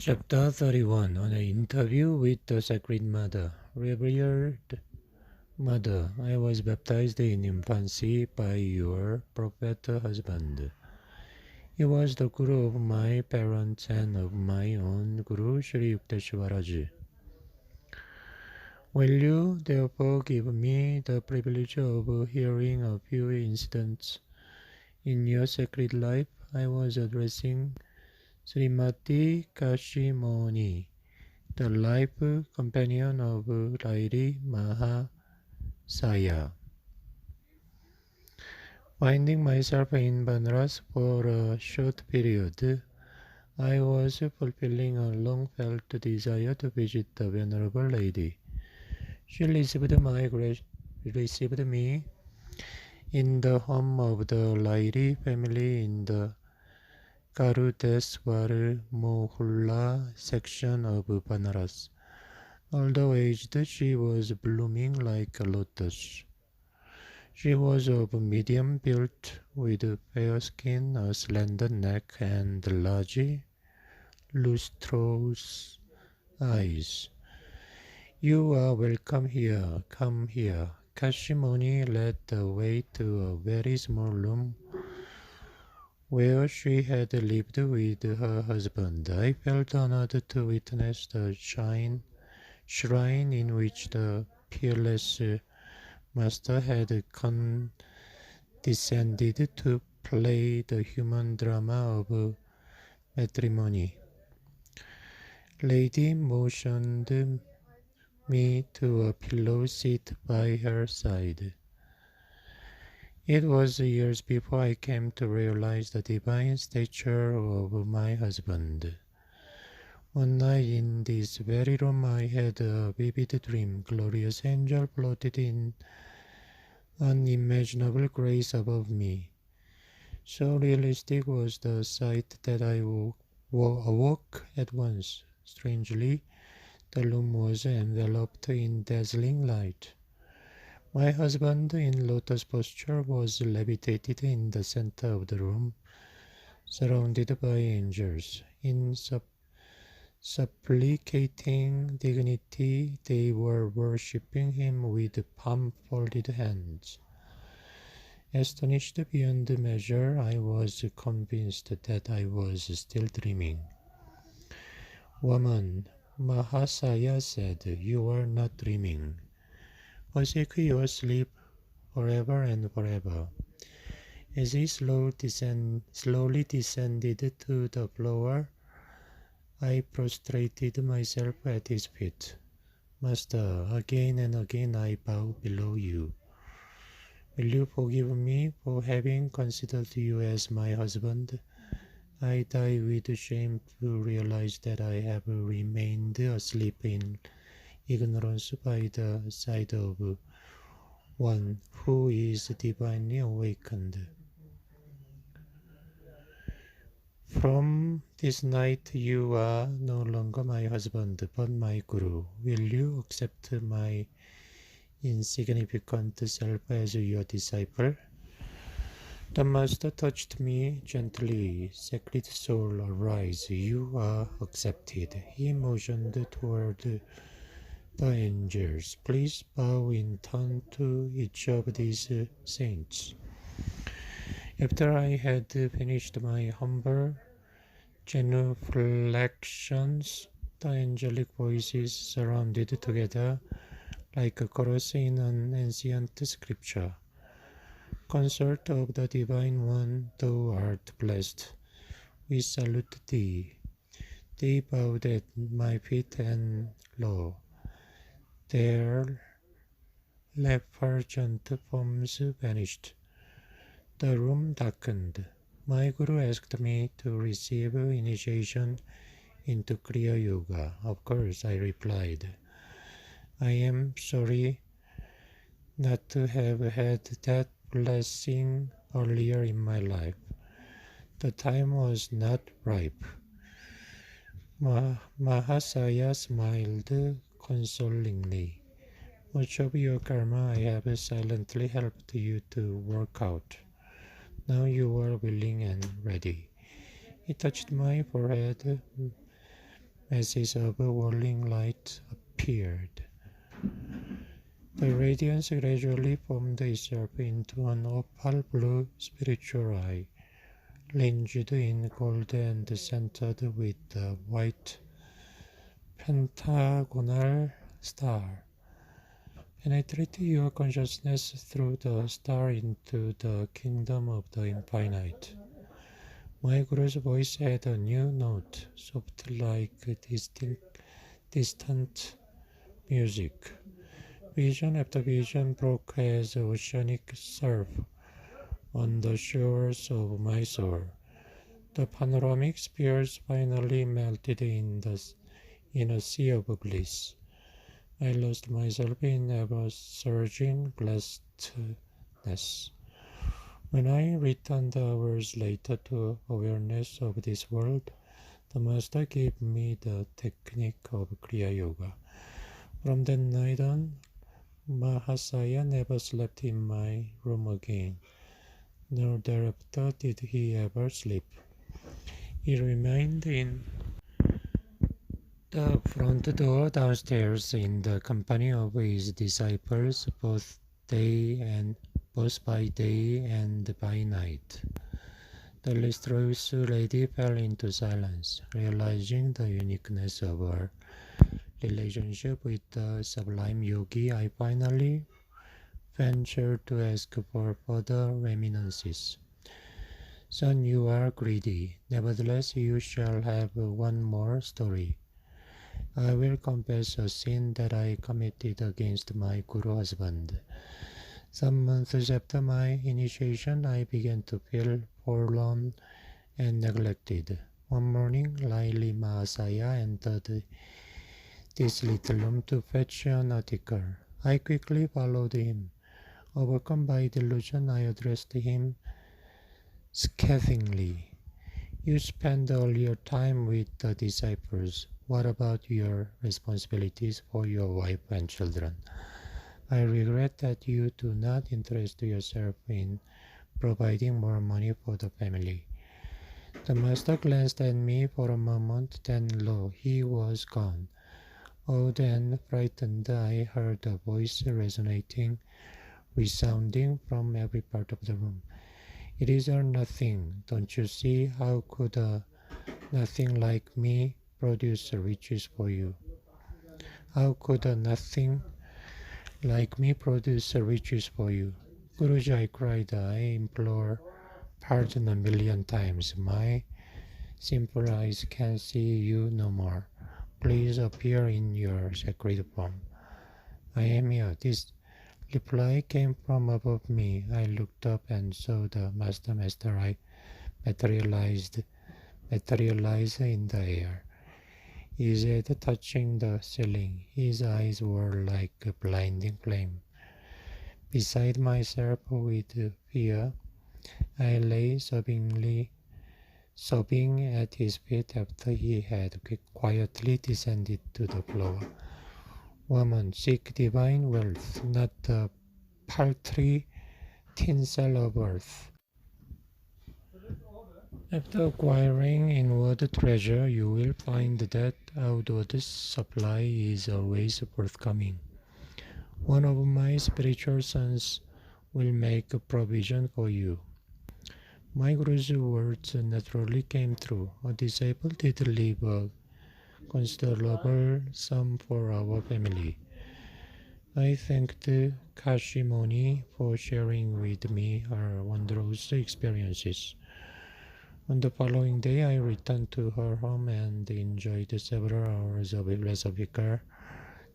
Chapter 31 On an interview with the Sacred Mother. Revered Mother, I was baptized in infancy by your prophet husband. He was the guru of my parents and of my own Guru Sri Yukteswaraj. Will you therefore give me the privilege of hearing a few incidents in your sacred life? I was addressing Srimati Kashimoni, the life companion of Lairi Mahasaya. Finding myself in Banaras for a short period, I was fulfilling a long-felt desire to visit the Venerable Lady. She received me in the home of the Lairi family in the Garudeswar Mohulla section of Banaras. Although aged, she was blooming like a lotus. She was of medium build, with fair skin, a slender neck, and large, lustrous eyes. You are welcome here. Come here. Kashimoni led the way to a very small room where she had lived with her husband. I felt honored to witness the shrine in which the peerless master had condescended to play the human drama of matrimony. Lady motioned me to a pillow seat by her side. It was years before I came to realize the divine stature of my husband. One night in this very room I had a vivid dream. Glorious angel floated in unimaginable grace above me. So realistic was the sight that I awoke at once. Strangely, the room was enveloped in dazzling light. My husband, in lotus posture, was levitated in the center of the room, surrounded by angels. In supplicating dignity, they were worshipping him with palm-folded hands. Astonished beyond measure, I was convinced that I was still dreaming. Woman, Mahasaya said, you are not dreaming. Forsake your sleep forever and forever. As he slowly descended to the floor, I prostrated myself at his feet. Master, again and again I bow below you. Will you forgive me for having considered you as my husband? I die with shame to realize that I have remained asleep in ignorance by the side of one who is divinely awakened. From this night you are no longer my husband, but my Guru. Will you accept my insignificant self as your disciple? The Master touched me gently. Sacred soul, arise. You are accepted. He motioned toward the angels. Please bow in turn to each of these saints. After I had finished my humble genuflections, the angelic voices surrounded together like a chorus in an ancient scripture. Consort of the Divine One, thou art blessed. We salute thee. They bowed at my feet, and lo, their effulgent forms vanished. The room darkened. My Guru asked me to receive initiation into Kriya Yoga. Of course, I replied. I am sorry not to have had that blessing earlier in my life. The time was not ripe. Mahasaya smiled consolingly. Much of your karma I have silently helped you to work out. Now you are willing and ready. He touched my forehead, masses of whirling light appeared. The radiance gradually formed itself into an opal blue spiritual eye, linged in gold and centered with a white pentagonal star. Penetrate your consciousness through the star into the kingdom of the infinite. My Guru's voice had a new note, soft like distant music. Vision after vision broke as oceanic surf on the shores of my soul. The panoramic spheres finally melted in a sea of bliss. I lost myself in ever-surging blessedness. When I returned hours later to awareness of this world, the Master gave me the technique of Kriya Yoga. From that night on, Mahasaya never slept in my room again, nor thereafter did he ever sleep. He remained in the front door downstairs in the company of his disciples both by day and by night. The listless lady fell into silence, realizing the uniqueness of her relationship with the sublime yogi. I finally ventured to ask for further reminiscences. Son, you are greedy. Nevertheless, you shall have one more story. I will confess a sin that I committed against my Guru husband. Some months after my initiation, I began to feel forlorn and neglected. One morning, Laili Mahasaya entered this little room to fetch an article. I quickly followed him. Overcome by delusion, I addressed him scathingly. You spend all your time with the disciples. What about your responsibilities for your wife and children? I regret that you do not interest yourself in providing more money for the family. The master glanced at me for a moment, then lo, he was gone. Awed and frightened, I heard a voice resounding from every part of the room. It is all nothing. Don't you see? How could nothing like me produce riches for you? How could nothing like me produce riches for you? Guruji, I cried, I implore pardon a million times. My simple eyes can see you no more. Please appear in your sacred form. I am here. This reply came from above me. I looked up and saw the master I materialize in the air. His head touching the ceiling. His eyes were like a blinding flame. Beside myself with fear, I lay sobbing at his feet after he had quietly descended to the floor. Woman, seek divine wealth, not the paltry tinsel of earth. After acquiring inward treasure, you will find that outward supply is always forthcoming. One of my spiritual sons will make a provision for you. My Guru's words naturally came true. A disciple did leave a considerable sum for our family. I thanked Kashi Muni for sharing with me her wondrous experiences. On the following day, I returned to her home and enjoyed several hours of philosophical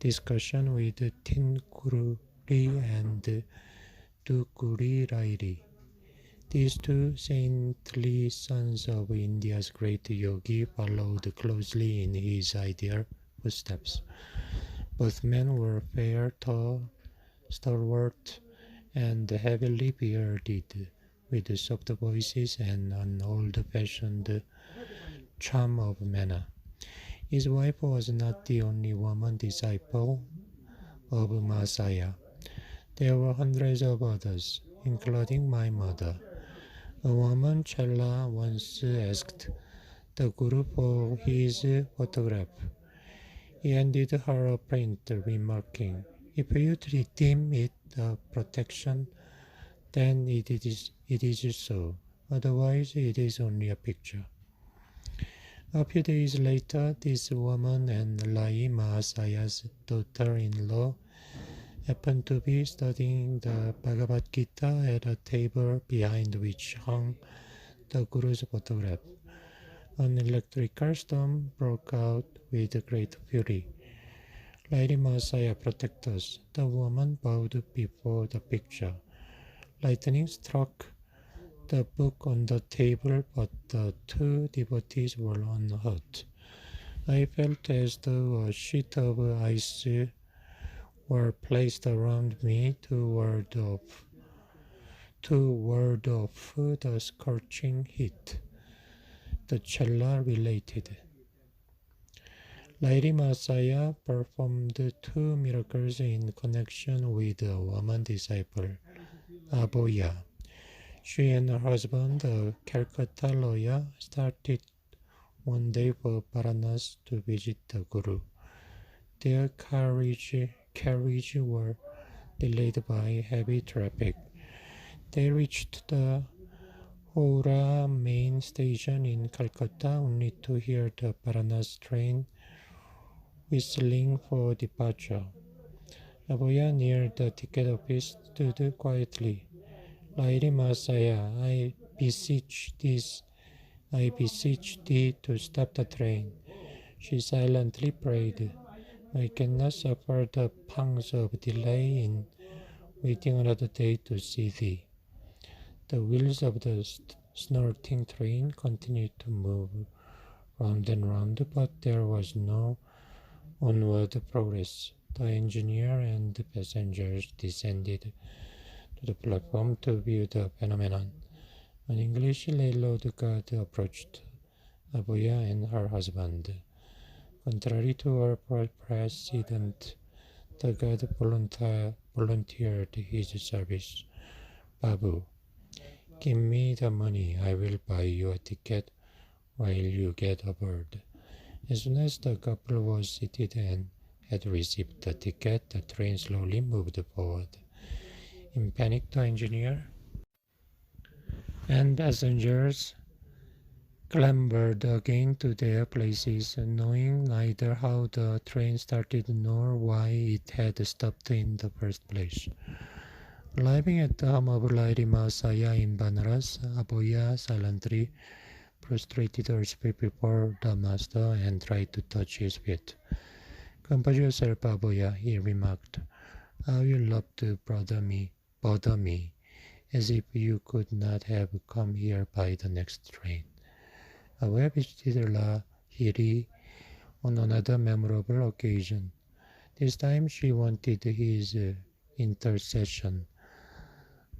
discussion with Tin Kururi and Tukuri Rairi. These two saintly sons of India's great yogi followed closely in his ideal footsteps. Both men were fair, tall, stalwart, and heavily bearded, with soft voices and an old-fashioned charm of manner. His wife was not the only woman disciple of Masaya. There were hundreds of others, including my mother. A woman, Chella, once asked the Guru for his photograph. He handed her a print, remarking, "If you deem it a protection, then it is so. Otherwise, it is only a picture." A few days later, this woman and Lai Mahasaya's daughter-in-law happened to be studying the Bhagavad Gita at a table behind which hung the Guru's photograph. An electrical storm broke out with great fury. Lady Masaya, protect us! The woman bowed before the picture. Lightning struck the book on the table, but the two devotees were unhurt. I felt as though a sheet of ice were placed around me to ward off the scorching heat. The chela related. Lady Masaya performed two miracles in connection with a woman disciple, Aboya. She and her husband, a Calcutta lawyer, started one day for Varanasi to visit the Guru. Their carriage were delayed by heavy traffic. They reached the Howrah main station in Calcutta only to hear the Varanasi train whistling for departure. Aboya near the ticket office stood quietly. Lady Masaya, I beseech thee to stop the train. She silently prayed. I cannot suffer the pangs of delay in waiting another day to see thee. The wheels of the snorting train continued to move round and round, but there was no onward progress. The engineer and the passengers descended to the platform to view the phenomenon. An English railroad guard approached Aboya and her husband. Contrary to our precedent, the guard volunteered his service. "Babu, give me the money. I will buy you a ticket while you get aboard." As soon as the couple was seated and had received the ticket, the train slowly moved forward. In panic, the engineer and passengers clambered again to their places, knowing neither how the train started nor why it had stopped in the first place. Arriving at the home of Lady Masaya in Banaras, Aboya silently prostrated herself before the master and tried to touch his feet. "Compose yourself, Aboya," he remarked. "How you love to bother me, as if you could not have come here by the next train." Aboya visited La Hiri on another memorable occasion. This time she wanted his intercession,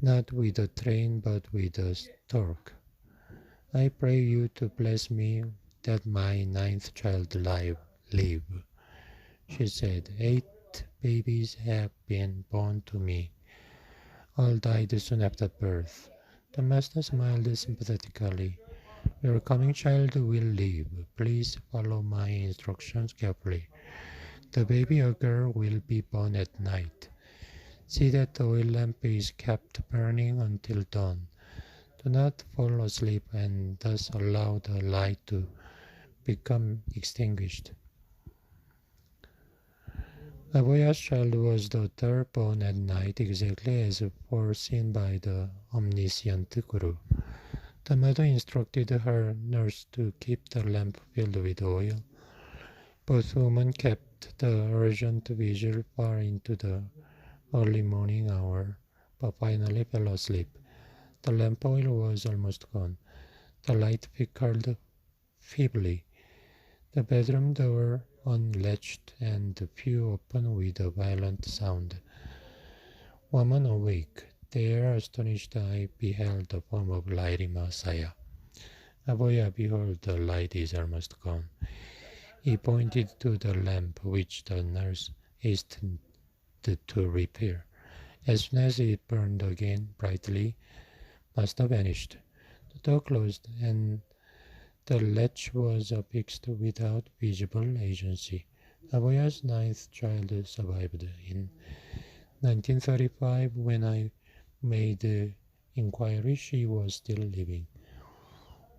not with a train but with a stork. "I pray you to bless me that my ninth child live," she said. "8 babies have been born to me. All died soon after birth." The master smiled sympathetically. "Your coming child will live. Please follow my instructions carefully. The baby, a girl, will be born at night. See that the oil lamp is kept burning until dawn. Do not fall asleep and thus allow the light to become extinguished." Aboya's child was daughter, born at night, exactly as foreseen by the omniscient Guru. The mother instructed her nurse to keep the lamp filled with oil. Both women kept the urgent vigil far into the early morning hour, but finally fell asleep. The lamp oil was almost gone. The light flickered feebly. The bedroom door unlatched and flew open with a violent sound. Woman awake. There, astonished, I beheld the form of Lady Masaya. "Aboya, behold, the light is almost gone." He pointed to the lamp, which the nurse hastened to repair. As soon as it burned again brightly, Master vanished. The door closed, and The latch was fixed without visible agency. Aboya's ninth child survived. In 1935, when I made inquiry, she was still living.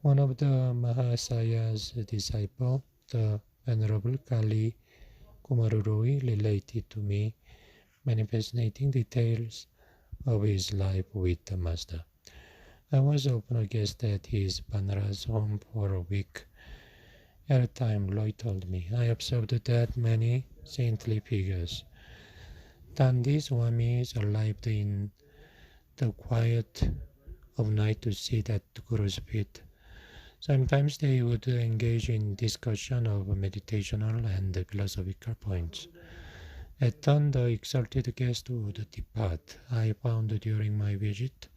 One of the Mahasaya's disciples, the Venerable Kali Kumaruroi, related to me many fascinating details of his life with the Master. I was often a guest at his Banaras home for a week at a time, Loy told me. I observed that many saintly figures, Dandi Swamis, arrived in the quiet of night to sit at the Guru's feet. Sometimes they would engage in discussion of meditational and philosophical points. At dawn, the exalted guest would depart. I found during my visit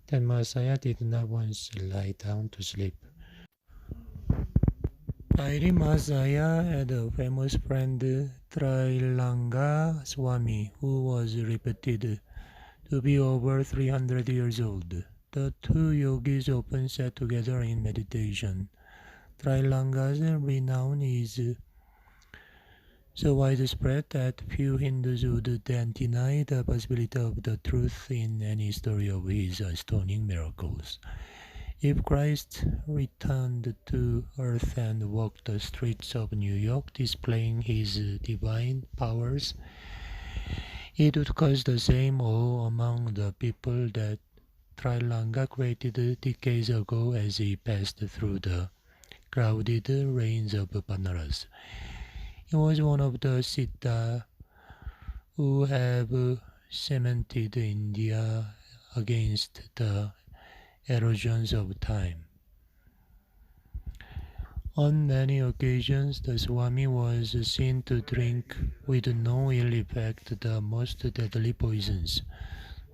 that Masaya did not once lie down to sleep. Airi Masaya had a famous friend, Trailanga Swami, who was reputed to be over 300 years old. The two yogis often sat together in meditation. Trailanga's renown is so widespread that few Hindus would then deny the possibility of the truth in any story of his astounding miracles. If Christ returned to earth and walked the streets of New York displaying his divine powers, it would cause the same awe among the people that Trailanga created decades ago as he passed through the crowded lanes of Banaras. He was one of the Siddha who have cemented India against the erosions of time. On many occasions, the Swami was seen to drink with no ill effect the most deadly poisons.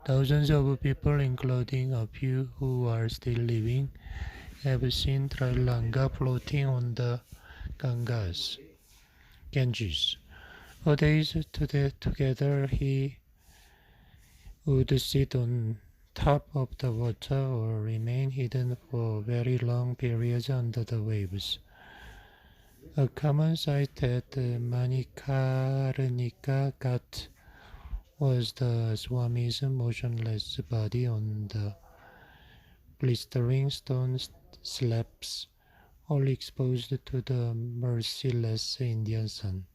Thousands of people, including a few who are still living, have seen Trailanga floating on the Ganges. For days together, he would sit on top of the water or remain hidden for very long periods under the waves. A common sight at Manikarnika Ghat was the Swami's motionless body on the blistering stone slabs, all exposed to the merciless Indian sun.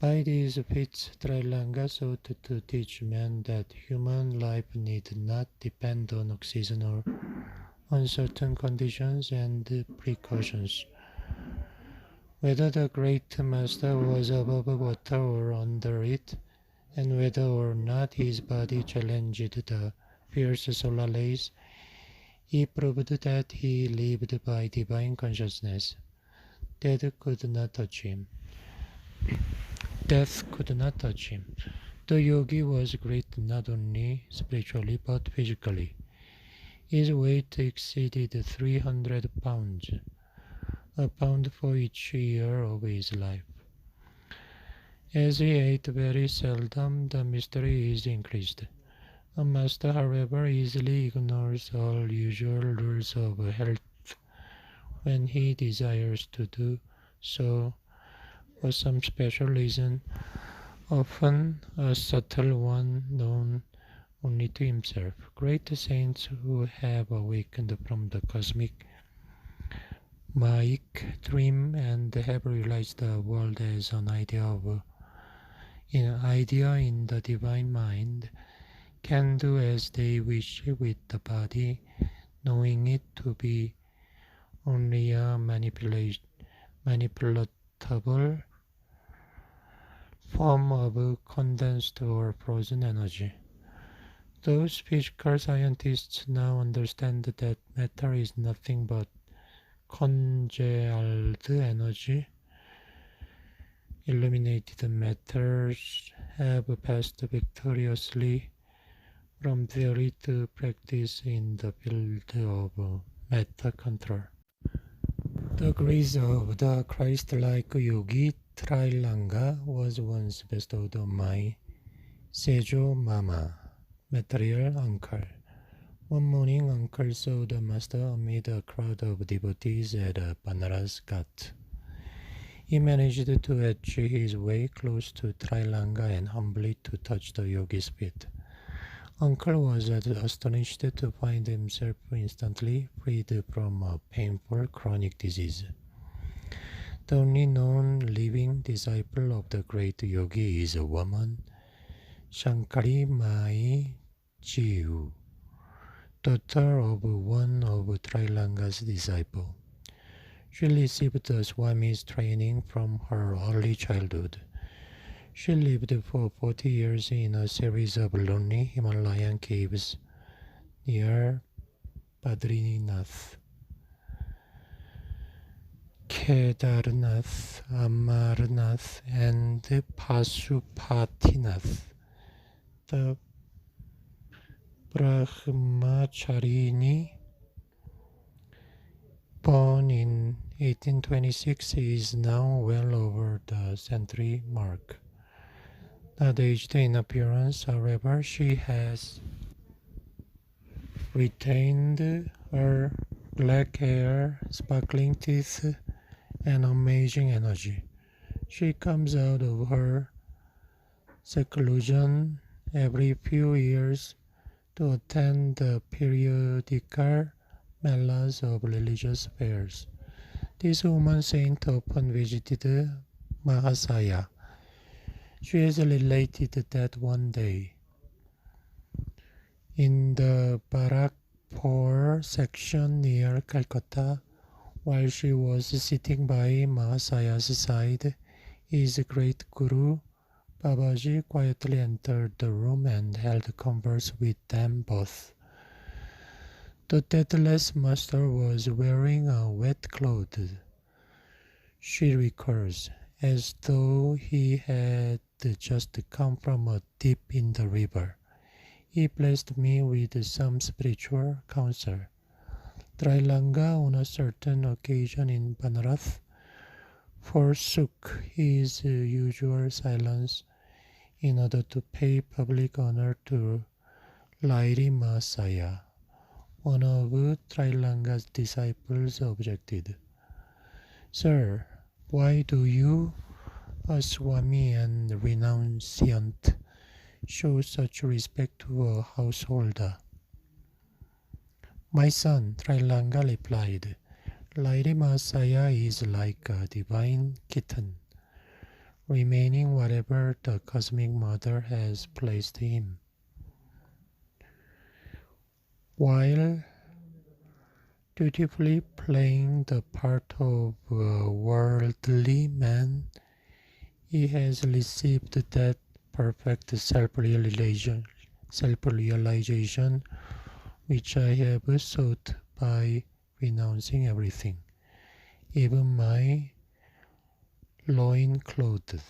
By these feats, Trailanga sought to teach men that human life need not depend on oxygen or uncertain conditions and precautions. Whether the great master was above water or under it, and whether or not his body challenged the fierce solar rays, he proved that he lived by divine consciousness. Death could not touch him. The yogi was great not only spiritually but physically. His weight exceeded 300 pounds, a pound for each year of his life. As he ate very seldom, the mystery is increased. A master, however, easily ignores all usual rules of health when he desires to do so for some special reason, often a subtle one known only to himself. Great saints who have awakened from the cosmic Maic dream and have realized the world as an idea in the divine mind can do as they wish with the body, knowing it to be only a manipulatable form of condensed or frozen energy. Those physical scientists now understand that matter is nothing but congealed energy. Illuminated matters have passed victoriously from theory to practice in the field of matter control. The grace of the Christ-like yogi Trailanga was once bestowed on my Sejo Mama, material uncle, One morning, Uncle saw the master amid a crowd of devotees at Banaras Ghat. He managed to edge his way close to Trailanga and humbly to touch the yogi's feet. Uncle was astonished to find himself instantly freed from a painful chronic disease. The only known living disciple of the great yogi is a woman, Shankari Mai Jiu, daughter of one of Trailanga's disciples. She received the Swami's training from her early childhood. She lived for 40 years in a series of lonely Himalayan caves near Badrinath, Kedarnath, Amarnath, and Pasupatinath. The Brahmacharini, born in 1826, is now well over the century mark. Not aged in appearance, however, she has retained her black hair, sparkling teeth, and amazing energy. She comes out of her seclusion every few years to attend the periodical melas of religious fairs. This woman saint often visited Mahasaya. She has related that one day, in the Barakpur section near Calcutta, while she was sitting by Mahasaya's side, his great guru, Babaji, quietly entered the room and held converse with them both. The deathless master was wearing a wet cloth, she recalls, as though he had just come from a dip in the river. He blessed me with some spiritual counsel. Trailanga, on a certain occasion in Banarath, forsook his usual silence in order to pay public honor to Lairi Masaya. One of Trailanga's disciples objected. Sir, why do you, a Swami and renunciant, show such respect to a householder? My son, Trailanga replied, Lairi Masaya is like a divine kitten, remaining whatever the cosmic mother has placed him. While dutifully playing the part of a worldly man, he has received that perfect self-realization which I have sought by renouncing everything, even my loincloth.